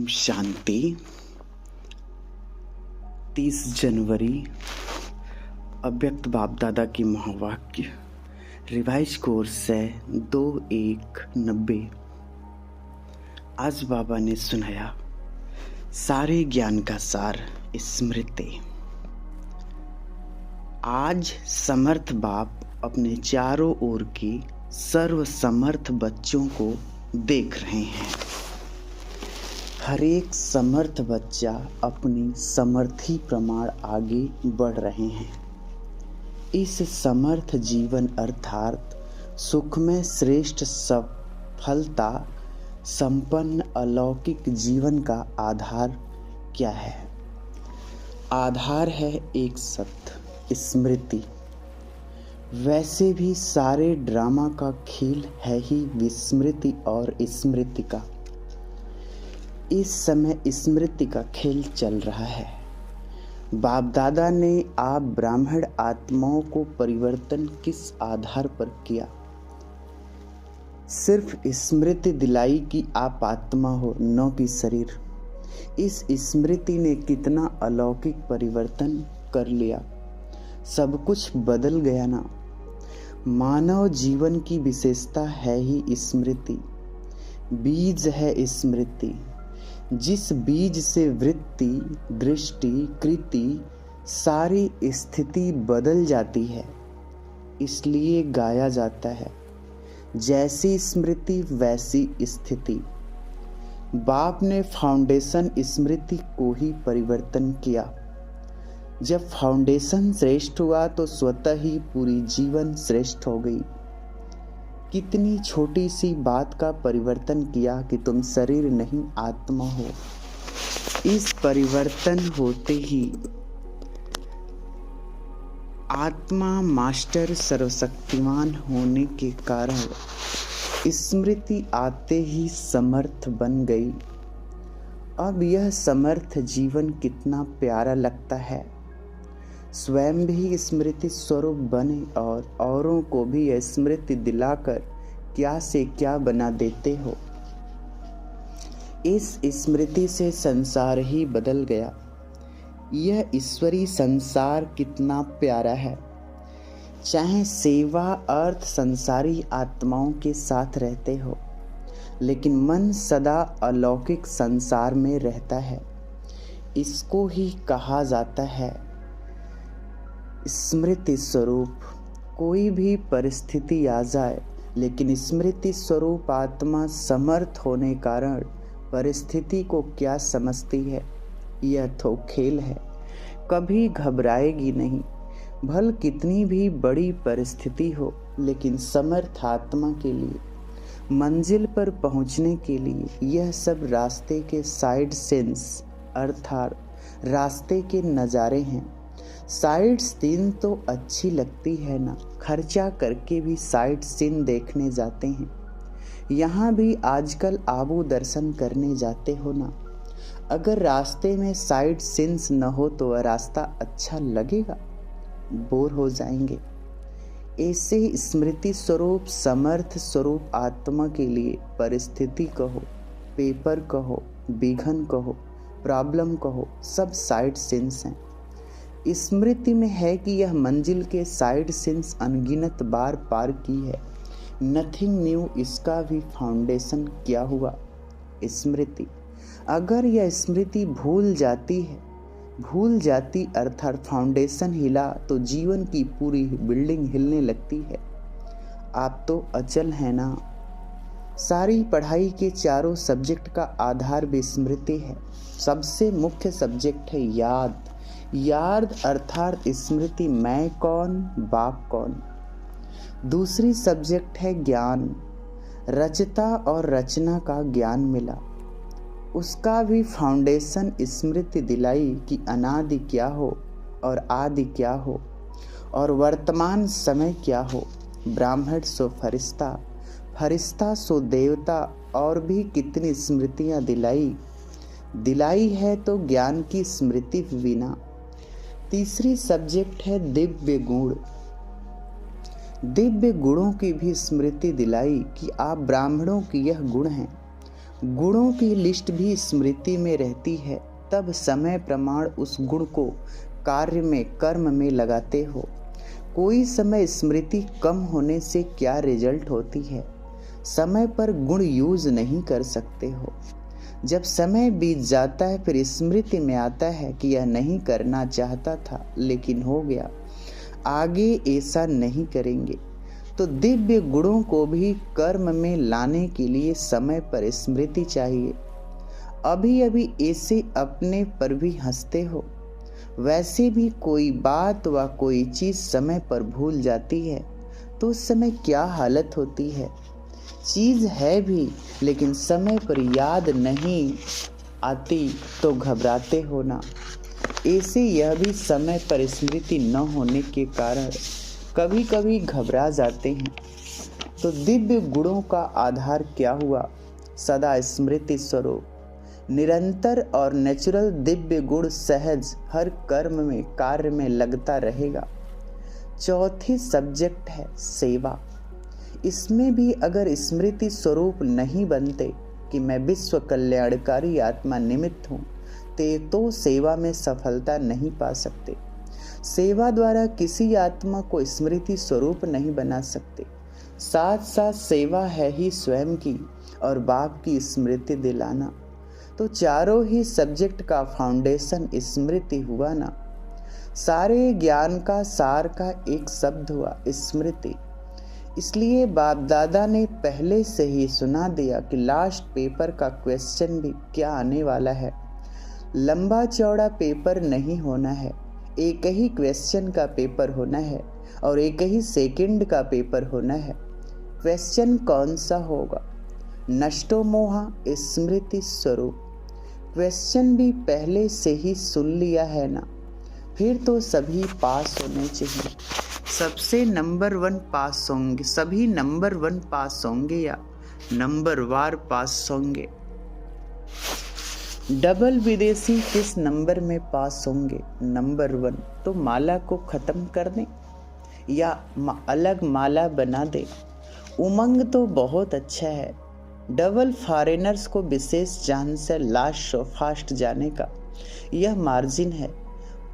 ओम शांति। 30 जनवरी अव्यक्त बाप दादा की महावाक्य रिवाइज कोर्स है 2190। आज बाबा ने सुनाया सारे ज्ञान का सार स्मृति। आज समर्थ बाप अपने चारों ओर की सर्व समर्थ बच्चों को देख रहे हैं। हर एक समर्थ बच्चा अपनी समर्थी प्रमाण आगे बढ़ रहे हैं। इस समर्थ जीवन अर्थात सुखमय श्रेष्ठ सफलता संपन्न अलौकिक जीवन का आधार क्या है? आधार है एक शब्द स्मृति। वैसे भी सारे ड्रामा का खेल है ही विस्मृति और स्मृति का। इस समय स्मृति का खेल चल रहा है। बाप दादा ने आप ब्राह्मण आत्माओं को परिवर्तन किस आधार पर किया? सिर्फ स्मृति दिलाई कि आप आत्मा हो, न कि शरीर। इस स्मृति ने कितना अलौकिक परिवर्तन कर लिया। सब कुछ बदल गया ना। मानव जीवन की विशेषता है ही स्मृति। बीज है स्मृति। जिस बीज से वृत्ति, दृष्टि, कृति सारी स्थिति बदल जाती है, इसलिए गाया जाता है जैसी स्मृति वैसी स्थिति। बाप ने फाउंडेशन स्मृति को ही परिवर्तन किया। जब फाउंडेशन श्रेष्ठ हुआ तो स्वतः ही पूरी जीवन श्रेष्ठ हो गई। कितनी छोटी सी बात का परिवर्तन किया कि तुम शरीर नहीं आत्मा हो। इस परिवर्तन होते ही आत्मा मास्टर सर्वशक्तिमान होने के कारण स्मृति आते ही समर्थ बन गई। अब यह समर्थ जीवन कितना प्यारा लगता है। स्वयं भी स्मृति स्वरूप बने और औरों को भी यह स्मृति दिलाकर क्या से क्या बना देते हो। इस स्मृति से संसार ही बदल गया। यह ईश्वरी संसार कितना प्यारा है। चाहे सेवा अर्थ संसारी आत्माओं के साथ रहते हो, लेकिन मन सदा अलौकिक संसार में रहता है। इसको ही कहा जाता है स्मृति स्वरूप। कोई भी परिस्थिति आ जाए, लेकिन स्मृति स्वरूप आत्मा समर्थ होने कारण परिस्थिति को क्या समझती है? यह तो खेल है। कभी घबराएगी नहीं। भल कितनी भी बड़ी परिस्थिति हो, लेकिन समर्थ आत्मा के लिए मंजिल पर पहुंचने के लिए यह सब रास्ते के साइड सीन्स अर्थात रास्ते के नज़ारे हैं। साइड सीन तो अच्छी लगती है ना। खर्चा करके भी साइड सीन देखने जाते हैं। यहाँ भी आजकल आबू दर्शन करने जाते हो ना। अगर रास्ते में साइड सीन्स न हो तो वह रास्ता अच्छा लगेगा? बोर हो जाएंगे। ऐसे ही स्मृति स्वरूप समर्थ स्वरूप आत्मा के लिए परिस्थिति कहो, पेपर कहो, विघन कहो, प्रॉब्लम कहो, सब साइड सीन्स हैं। स्मृति में है कि यह मंजिल के साइड सीन्स अनगिनत बार पार की है। Nothing new. इसका भी फाउंडेशन क्या हुआ? स्मृति। अगर यह स्मृति भूल जाती अर्थात फाउंडेशन हिला तो जीवन की पूरी बिल्डिंग हिलने लगती है। आप तो अचल है ना। सारी पढ़ाई के चारों सब्जेक्ट का आधार भी स्मृति है। सबसे मुख्य सब्जेक्ट है याद अर्थात स्मृति। मैं कौन, बाप कौन। दूसरी सब्जेक्ट है ज्ञान। रचता और रचना का ज्ञान मिला। उसका भी फाउंडेशन स्मृति दिलाई कि अनादि क्या हो और आदि क्या हो और वर्तमान समय क्या हो। ब्राह्मण सो फरिश्ता, फरिश्ता सो देवता। और भी कितनी स्मृतियाँ दिलाई है तो ज्ञान की स्मृति बिना। तीसरी सब्जेक्ट है दिव्य गुण। दिव्य गुणों की भी स्मृति दिलाई कि आप ब्राह्मणों की यह गुण हैं। गुणों की लिस्ट भी स्मृति में रहती है, तब समय प्रमाण उस गुण को कार्य में, कर्म में लगाते हो। कोई समय स्मृति कम होने से क्या रिजल्ट होती है? समय पर गुण यूज नहीं कर सकते हो। जब समय बीत जाता है फिर स्मृति में आता है कि यह नहीं करना चाहता था लेकिन हो गया, आगे ऐसा नहीं करेंगे। तो दिव्य गुणों को भी कर्म में लाने के लिए समय पर स्मृति चाहिए। अभी अभी ऐसे अपने पर भी हंसते हो, वैसे भी कोई बात व कोई चीज समय पर भूल जाती है तो उस समय क्या हालत होती है। चीज है भी लेकिन समय पर याद नहीं आती तो घबराते हो ना। ऐसे यह भी समय पर स्मृति न होने के कारण कभी कभी घबरा जाते हैं। तो दिव्य गुणों का आधार क्या हुआ? सदा स्मृति स्वरूप, निरंतर और नेचुरल दिव्य गुण सहज हर कर्म में, कार्य में लगता रहेगा। चौथी सब्जेक्ट है सेवा। इसमें भी अगर स्मृति स्वरूप नहीं बनते कि मैं विश्व कल्याणकारी आत्मा निमित्त हूँ तो सेवा में सफलता नहीं पा सकते। सेवा द्वारा किसी आत्मा को स्मृति स्वरूप नहीं बना सकते। साथ साथ सेवा है ही स्वयं की और बाप की स्मृति दिलाना। तो चारों ही सब्जेक्ट का फाउंडेशन स्मृति हुआ ना। सारे ज्ञान का सार का एक शब्द हुआ स्मृति। इसलिए बाप दादा ने पहले से ही सुना दिया कि लास्ट पेपर का क्वेश्चन भी क्या आने वाला है। लंबा चौड़ा पेपर नहीं होना है, एक ही क्वेश्चन का पेपर होना है और एक ही सेकंड का पेपर होना है। क्वेश्चन कौन सा होगा? नष्टो मोहा स्मृति स्वरूप। क्वेश्चन भी पहले से ही सुन लिया है ना, फिर तो सभी पास होने चाहिए। सबसे नंबर 1 पास होंगे, सभी नंबर 1 पास होंगे या नंबर वार पास होंगे? डबल विदेशी किस नंबर में पास होंगे? नंबर 1। तो माला को खत्म कर दें या अलग माला बना दें? उमंग तो बहुत अच्छा है। डबल फॉरेनर्स को विशेष चांस है लास्ट फास्ट जाने का, यह मार्जिन है।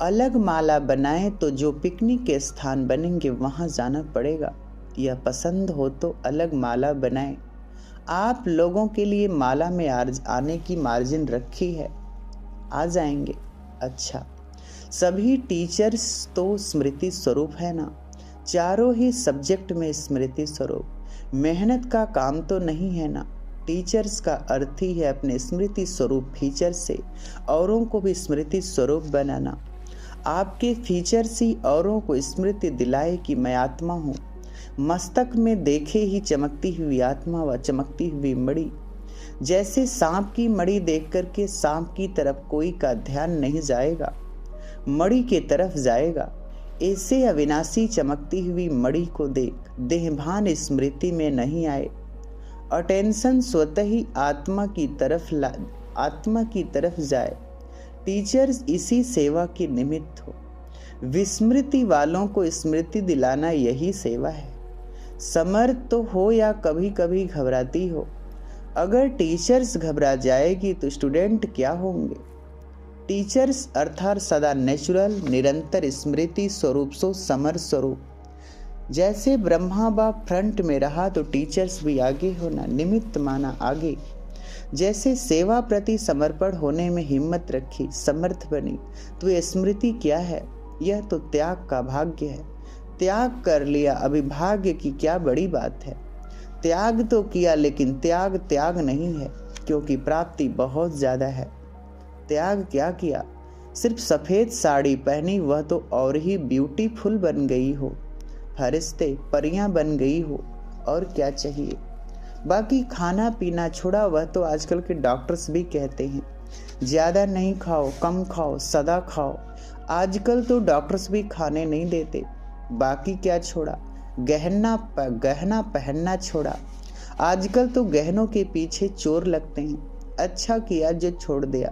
अलग माला बनाएं तो जो पिकनिक के स्थान बनेंगे वहां जाना पड़ेगा। यह पसंद हो तो अलग माला बनाएं। आप लोगों के लिए माला में आने की मार्जिन रखी है, आ जाएंगे। अच्छा, सभी टीचर्स तो स्मृति स्वरूप है ना। चारों ही सब्जेक्ट में स्मृति स्वरूप। मेहनत का काम तो नहीं है ना। टीचर्स का अर्थ ही है अपने स्मृति स्वरूप फीचर से औरों को भी स्मृति स्वरूप बनाना। आपके फीचर्स ही औरों को स्मृति दिलाए कि मैं आत्मा हूँ। मस्तक में देखे ही चमकती हुई आत्मा व चमकती हुई मणि। जैसे सांप की मणि देख करके सांप की तरफ कोई का ध्यान नहीं जाएगा, मणि के तरफ जाएगा। ऐसे अविनाशी चमकती हुई मणि को देख देहभान स्मृति में नहीं आए। अटेंशन स्वतः ही आत्मा की तरफ जाए। टीचर्स इसी सेवा के निमित्त हो। विस्मृति वालों को स्मृति दिलाना यही सेवा है। समर्थ तो हो या कभी कभी घबराती हो। अगर टीचर्स घबरा जाएगी तो स्टूडेंट क्या होंगे? टीचर्स अर्थात सदा नेचुरल निरंतर स्मृति स्वरूप सो समर स्वरूप। जैसे ब्रह्मा बाप फ्रंट में रहा तो टीचर्स भी आगे होना, निमित्त माना आगे। जैसे सेवा प्रति समर्पण होने में हिम्मत रखी, समर्थ बनी, तो ये स्मृति क्या है? यह तो त्याग का भाग्य है। त्याग कर लिया, अभी भाग्य की क्या बड़ी बात है। त्याग तो किया लेकिन त्याग नहीं है, क्योंकि प्राप्ति बहुत ज्यादा है। त्याग क्या किया? सिर्फ सफेद साड़ी पहनी, वह तो और ही ब्यूटीफुल बन गई हो, फरिश्ते परियां बन गई हो, और क्या चाहिए। बाकी खाना पीना छोड़ा, वह तो आजकल के डॉक्टर्स भी कहते हैं ज्यादा नहीं खाओ, कम खाओ, सदा खाओ। आजकल तो डॉक्टर्स भी खाने नहीं देते। बाकी क्या छोड़ा? गहना पहनना छोड़ा। आजकल तो गहनों के पीछे चोर लगते हैं। अच्छा किया जो छोड़ दिया,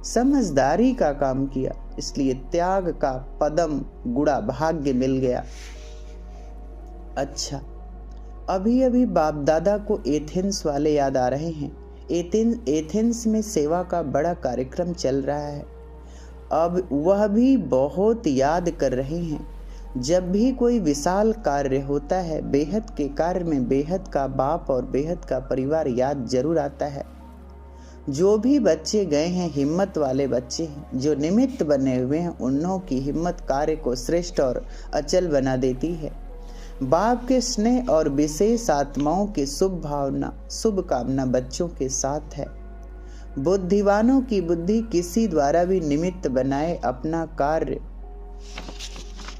समझदारी का काम किया, इसलिए त्याग का पदम गुड़ा भाग्य मिल गया। अच्छा, अभी बाप दादा को एथेंस वाले याद आ रहे हैं। एथेंस में सेवा का बड़ा कार्यक्रम चल रहा है। अब वह भी बहुत याद कर रहे हैं। जब भी कोई विशाल कार्य होता है, बेहद के कार्य में बेहद का बाप और बेहद का परिवार याद जरूर आता है। जो भी बच्चे गए हैं हिम्मत वाले बच्चे हैं, जो निमित्त बने हुए हैं, उन्हों की हिम्मत कार्य को श्रेष्ठ और अचल बना देती है। बाप के स्नेह और विशेष आत्माओं की शुभ कामना बच्चों के साथ है। बुद्धिवानों की बुद्धि किसी द्वारा भी निमित्त बनाए अपना कार्य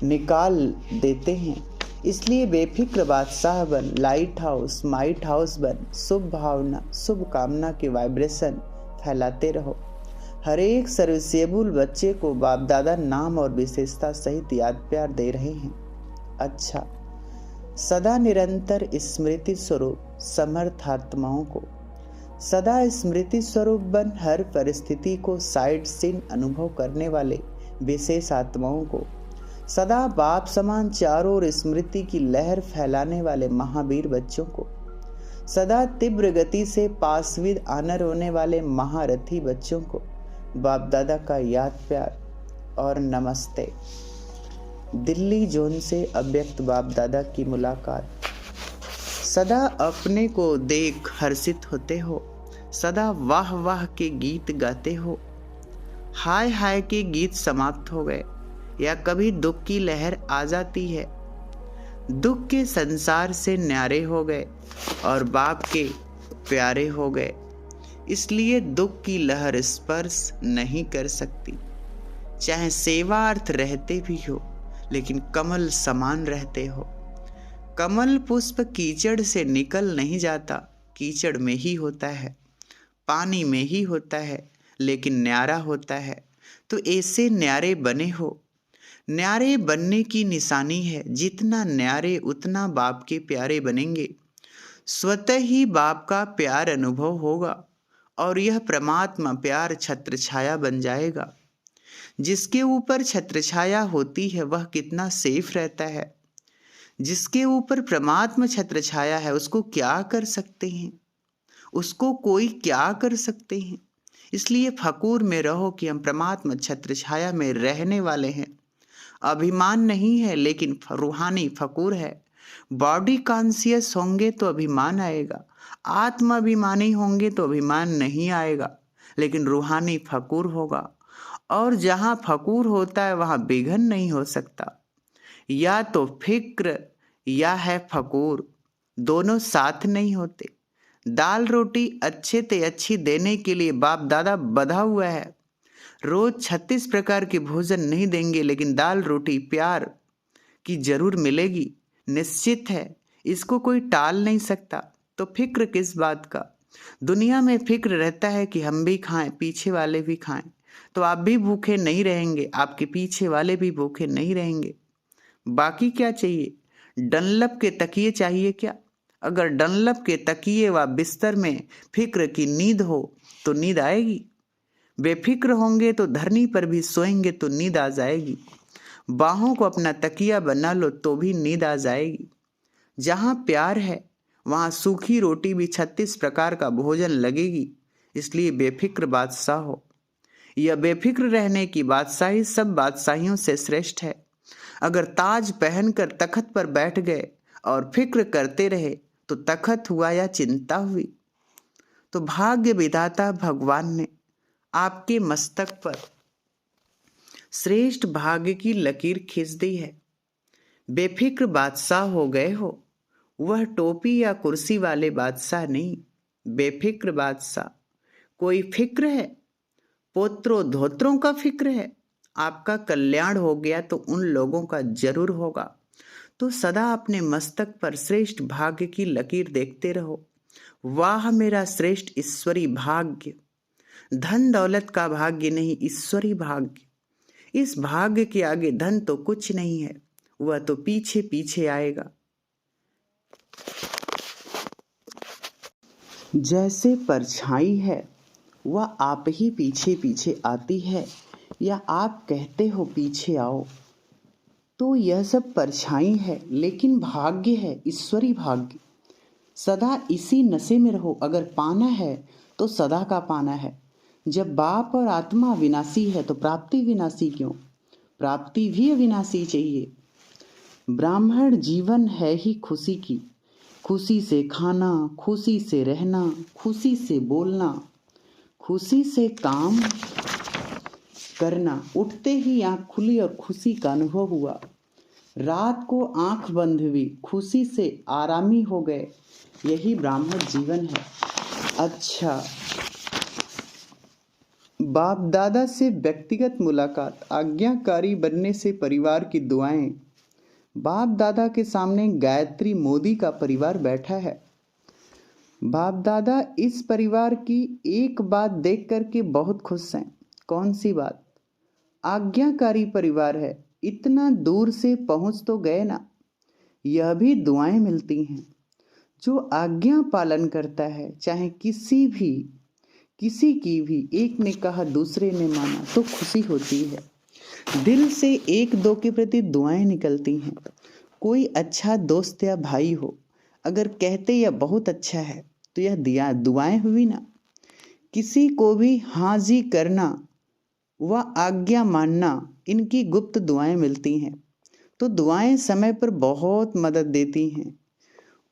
निकाल देते हैं। इसलिए बेफिक्र बादशाह बन, लाइट हाउस माइट हाउस बन, शुभ भावना शुभ कामना के वाइब्रेशन फैलाते रहो। हर एक सर्विसेबल बच्चे को बाप दादा नाम और विशेषता सहित याद प्यार दे रहे हैं। अच्छा, सदा निरंतर स्मृति स्वरूप समर्थात्माओं को, सदा स्मृति स्वरूप बन हर परिस्थिति को साइड सीन अनुभव करने वाले विशेष आत्माओं को, सदा बाप समान चारों ओर स्मृति की लहर फैलाने वाले महावीर बच्चों को, सदा तीव्र गति से पासविद आनर होने वाले महारथी बच्चों को बाप दादा का याद प्यार और नमस्ते। दिल्ली जोन से अव्यक्त बाप दादा की मुलाकात। सदा अपने को देख हर्षित होते हो, सदा वाह वाह के गीत गाते हो। हाय हाय के गीत समाप्त हो गए या कभी दुख की लहर आ जाती है। दुख के संसार से न्यारे हो गए और बाप के प्यारे हो गए, इसलिए दुख की लहर स्पर्श नहीं कर सकती। चाहे सेवार्थ रहते भी हो, लेकिन कमल समान रहते हो। कमल पुष्प कीचड़ से निकल नहीं जाता, कीचड़ में ही होता है, पानी में ही होता है, लेकिन न्यारा होता है। तो ऐसे न्यारे बने हो। न्यारे बनने की निशानी है, जितना न्यारे उतना बाप के प्यारे बनेंगे। स्वतः ही बाप का प्यार अनुभव होगा और यह परमात्मा प्यार छत्र छाया बन जाएगा। जिसके ऊपर छत्र छाया होती है वह कितना सेफ रहता है। जिसके ऊपर परमात्मा छत्र छाया है उसको क्या कर सकते हैं, उसको कोई क्या कर सकते हैं। इसलिए फकूर में रहो कि हम परमात्मा छत्र छाया में रहने वाले हैं। अभिमान नहीं है, लेकिन रूहानी फकूर है। बॉडी कॉन्शियस होंगे तो अभिमान आएगा, आत्माभिमानी होंगे तो अभिमान नहीं आएगा, लेकिन रूहानी फकूर होगा। और जहाँ फकूर होता है वहाँ विघन नहीं हो सकता। या तो फिक्र या है फकूर, दोनों साथ नहीं होते। दाल रोटी अच्छे ते अच्छी देने के लिए बाप दादा बधा हुआ है। रोज 36 प्रकार के भोजन नहीं देंगे, लेकिन दाल रोटी प्यार की जरूर मिलेगी, निश्चित है। इसको कोई टाल नहीं सकता। तो फिक्र किस बात का? दुनिया में फिक्र रहता है कि हम भी खाएं, पीछे वाले भी खाएं, तो आप भी भूखे नहीं रहेंगे, आपके पीछे वाले भी भूखे नहीं रहेंगे। बाकी क्या चाहिए? डनलप के तकिए चाहिए क्या? अगर डनलप के तकिए व बिस्तर में फिक्र की नींद हो तो नींद आएगी। बेफिक्र होंगे तो धरनी पर भी सोएंगे तो नींद आ जाएगी। बाहों को अपना तकिया बना लो तो भी नींद आ जाएगी। जहाँ प्यार है वहाँ सूखी रोटी भी 36 प्रकार का भोजन लगेगी। इसलिए बेफिक्र बादशाह हो। यह बेफिक्र रहने की बादशाही सब बादशाहियों से श्रेष्ठ है। अगर ताज पहनकर तखत पर बैठ गए और फिक्र करते रहे तो तखत हुआ या चिंता हुई। तो भाग्य विधाता भगवान ने आपके मस्तक पर श्रेष्ठ भाग्य की लकीर खींच दी है। बेफिक्र बादशाह हो गए हो। वह टोपी या कुर्सी वाले बादशाह नहीं, बेफिक्र बादशाह। कोई फिक्र है? पोत्रों धोत्रों का फिक्र है? आपका कल्याण हो गया तो उन लोगों का जरूर होगा। तो सदा अपने मस्तक पर श्रेष्ठ भाग्य की लकीर देखते रहो। वाह मेरा श्रेष्ठ ईश्वरी भाग्य। धन दौलत का भाग्य नहीं, ईश्वरी भाग्य। इस भाग्य के आगे धन तो कुछ नहीं है, वह तो पीछे पीछे आएगा। जैसे परछाई है वह आप ही पीछे पीछे आती है, या आप कहते हो पीछे आओ। तो यह सब परछाई है, लेकिन भाग्य है ईश्वरी भाग्य। सदा इसी नशे में रहो। अगर पाना है तो सदा का पाना है। जब बाप और आत्मा विनाशी है तो प्राप्ति विनाशी क्यों? प्राप्ति भी अविनाशी चाहिए। ब्राह्मण जीवन है ही खुशी की, खुशी से खाना, खुशी से रहना, खुशी से बोलना, खुशी से काम करना। उठते ही आंख खुली और खुशी का अनुभव हुआ। रात को आंख बंद हुई, खुशी से आरामी हो गए। यही ब्राह्मण जीवन है। अच्छा, बाप दादा से व्यक्तिगत मुलाकात, आज्ञाकारी बनने से परिवार की दुआएं। बाप दादा के सामने गायत्री मोदी का परिवार बैठा है। बाप दादा इस परिवार की एक बात देख करके बहुत खुश हैं। कौन सी बात? आज्ञाकारी परिवार है, इतना दूर से पहुंच तो गए ना। यह भी दुआएं मिलती हैं। जो आज्ञा पालन करता है, चाहे किसी की भी, एक ने कहा दूसरे ने माना, तो खुशी होती है। दिल से एक दो के प्रति दुआएं निकलती हैं। कोई अच्छा दोस्त या भाई हो, अगर कहते यह बहुत अच्छा है तो यह दुआएं हुई ना। किसी को भी हाँ जी करना व आज्ञा मानना, इनकी गुप्त दुआएं मिलती हैं। तो दुआएं समय पर बहुत मदद देती हैं।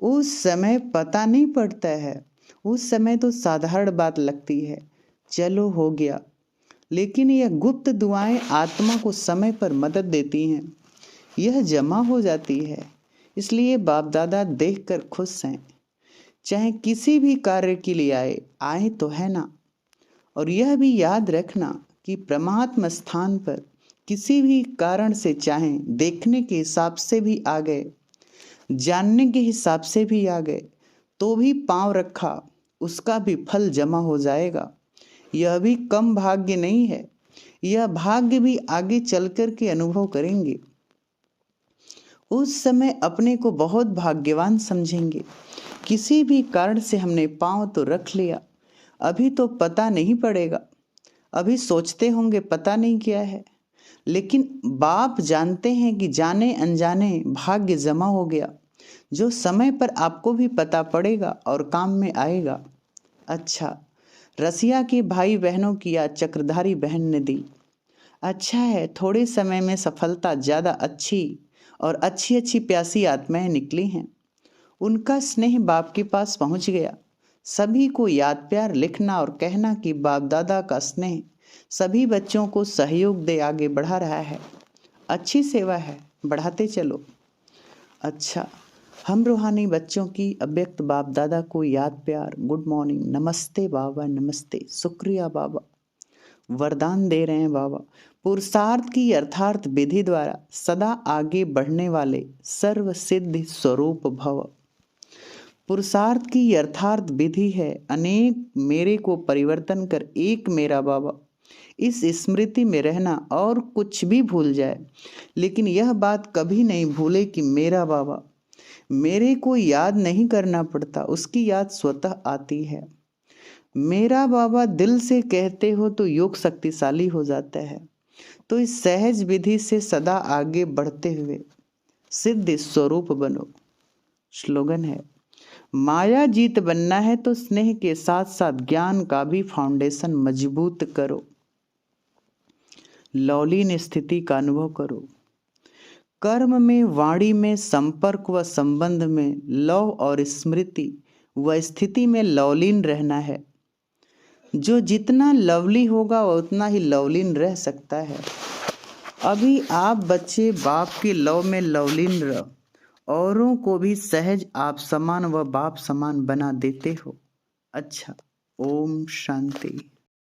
उस समय पता नहीं पड़ता है, उस समय तो साधारण बात लगती है, चलो हो गया। लेकिन यह गुप्त दुआएं आत्मा को समय पर मदद देती हैं, यह जमा हो जाती है। इसलिए बाप दादा देख कर खुश हैं। चाहे किसी भी कार्य के लिए आए तो है ना। और यह भी याद रखना कि परमात्मा स्थान पर किसी भी कारण से, चाहे देखने के हिसाब से भी आ गए, जानने के हिसाब से भी आ गए, तो भी पांव रखा, उसका भी फल जमा हो जाएगा। यह भी कम भाग्य नहीं है, यह भाग्य भी आगे चलकर के अनुभव करेंगे। उस समय अपने को बहुत भाग्यवान समझेंगे। किसी भी कारण से हमने पांव तो रख लिया, अभी तो पता नहीं पड़ेगा, अभी सोचते होंगे पता नहीं क्या है, लेकिन बाप जानते हैं कि जाने अनजाने भाग्य जमा हो गया, जो समय पर आपको भी पता पड़ेगा और काम में आएगा। अच्छा, रसिया के भाई बहनों की या चक्रधारी बहन ने दी। अच्छा है, थोड़े समय में सफलता ज़्यादा अच्छी और अच्छी अच्छी प्यासी आत्माएं निकली हैं। उनका स्नेह बाप के पास पहुंच गया। सभी को याद प्यार लिखना और कहना कि बाप दादा का स्नेह सभी बच्चों को सहयोग दे आगे बढ़ा रहा है। अच्छी सेवा है, बढ़ाते चलो। अच्छा, हम रूहानी बच्चों की अव्यक्त बाप दादा को याद प्यार, गुड मॉर्निंग, नमस्ते बाबा, नमस्ते, शुक्रिया बाबा। वरदान दे रहे हैं बाबा। पुरुषार्थ की अर्थार्थ विधि द्वारा सदा आगे बढ़ने वाले सर्व सिद्ध स्वरूप भव। पुरुषार्थ की यथार्थ विधि है अनेक मेरे को परिवर्तन कर एक मेरा बाबा। इस स्मृति में रहना और कुछ भी भूल जाए, लेकिन यह बात कभी नहीं भूले कि मेरा बाबा। मेरे को याद नहीं करना पड़ता, उसकी याद स्वतः आती है। मेरा बाबा दिल से कहते हो तो योग शक्तिशाली हो जाता है। तो इस सहज विधि से सदा आगे बढ़ते हुए सिद्ध स्वरूप बनो। स्लोगन है, माया जीत बनना है तो स्नेह के साथ साथ ज्ञान का भी फाउंडेशन मजबूत करो। लौलीन स्थिति का अनुभव करो। कर्म में, वाणी में, संपर्क व संबंध में, लव और स्मृति व स्थिति में लौलीन रहना है। जो जितना लवली होगा वह उतना ही लवलीन रह सकता है। अभी आप बच्चे बाप के लव में लवलीन रहो, औरों को भी सहज आप समान व बाप समान बना देते हो। अच्छा, ओम शांति।